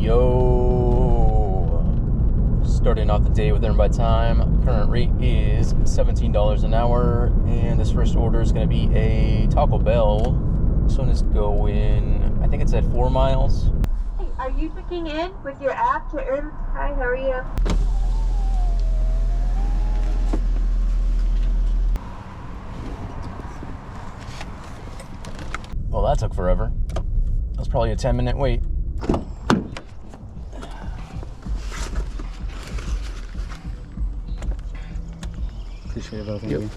Yo, starting off the day with Earn by Time. Current rate is $17 an hour, and this first order is going to be a Taco Bell. This one is going, I think it's at 4 miles. Hey, are you checking in with your app to earn? Hi, how are you? Well, that took forever. That was probably a 10-minute wait. Appreciate it, thank you.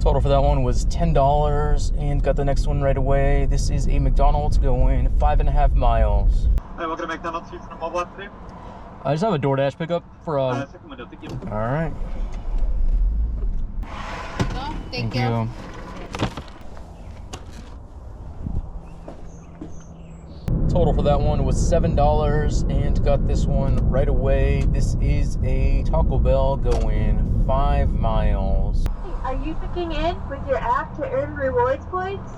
Total for that one was $10, and got the next one right away. This is a McDonald's going 5.5 miles. Hi, welcome to McDonald's. You from mobile today? I just have a DoorDash pickup for Second window, thank you. All right. No, Thank you. Total for that one was $7, and got this one right away. This is a Taco Bell going 5 miles. Hey, are you checking in with your app to earn rewards points?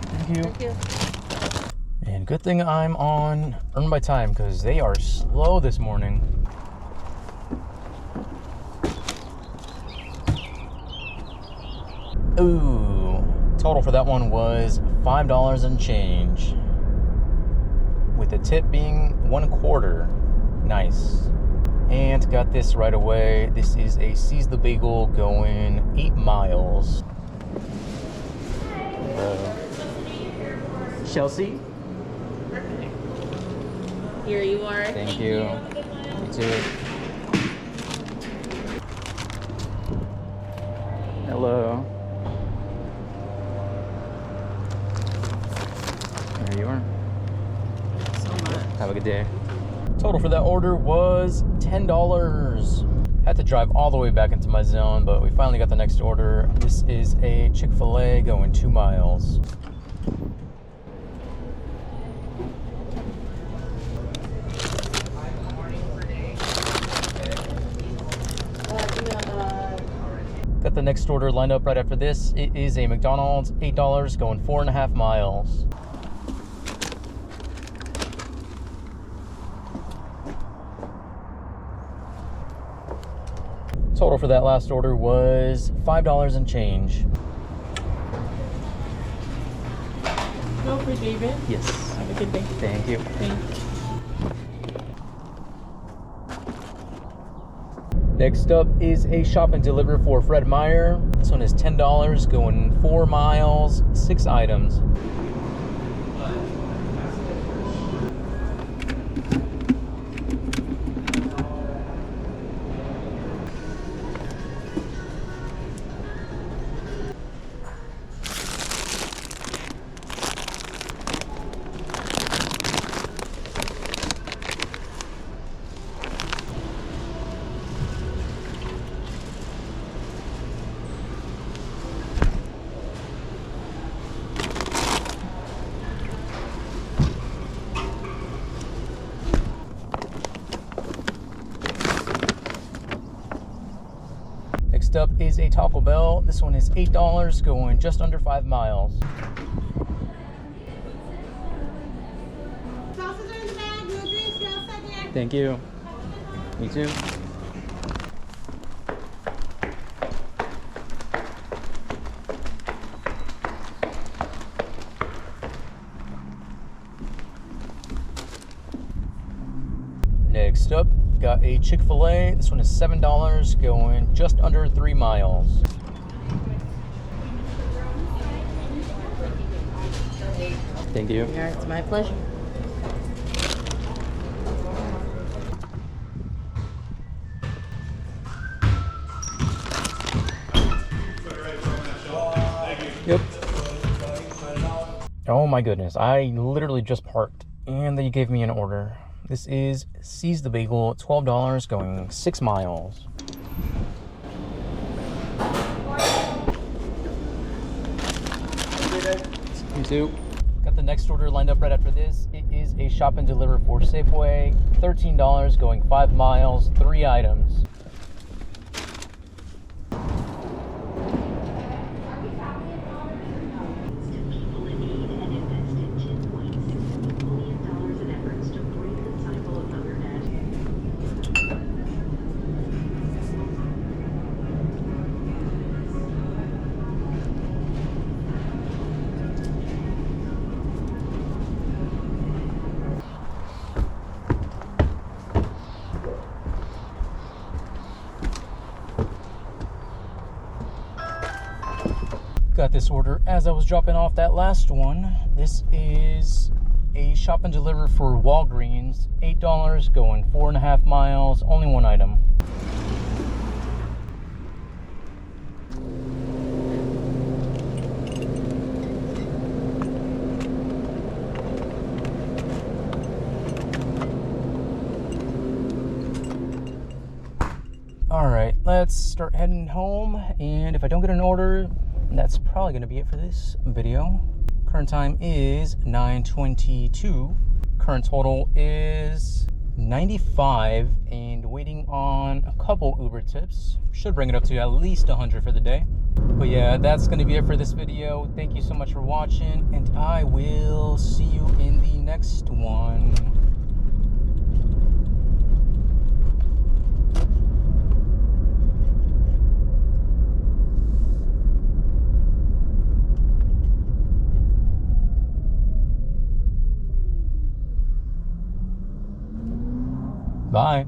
Thank you. Thank you. And good thing I'm on Earn by Time, because they are slow this morning. Ooh, total for that one was $5 and change, with the tip being 1/4. Nice. And got this right away. This is a Seize the Bagel going 8 miles. Chelsea? Here you are. Thank you. You too. Hello. There you are. So much. Have a good day. Total for that order was $10. Had to drive all the way back into my zone, but we finally got the next order. This is a Chick-fil-A going 2 miles. Got the next order lined up right after this. It is a McDonald's, $8 going 4.5 miles. Total for that last order was $5 and change. Go for David. Yes. Have a good day. Thank you. Thanks. Next up is a shop and deliver for Fred Meyer. This one is $10 going 4 miles, 6 items. Next up is a Taco Bell. This one is $8 going just under 5 miles. Thank you. Me too. Next up, got a Chick-fil-A. This one is $7 going just under 3 miles. Thank you. Yeah, it's my pleasure. Yep. Oh my goodness, I literally just parked and they gave me an order. This is Seize the Bagel, $12 going 6 miles. You too. Got the next order lined up right after this. It is a shop and deliver for Safeway, $13 going 5 miles, 3 items. got this order as I was dropping off that last one. This is a shop and deliver for Walgreens. $8, going 4.5 miles, only one item. Alright, let's start heading home, and if I don't get an order, that's probably going to be it for this video. Current time is 9:22. Current total is 95, and waiting on a couple Uber tips. Should bring it up to at least 100 for the day. But yeah, that's going to be it for this video. Thank you so much for watching, and I will see you in the next one. Bye.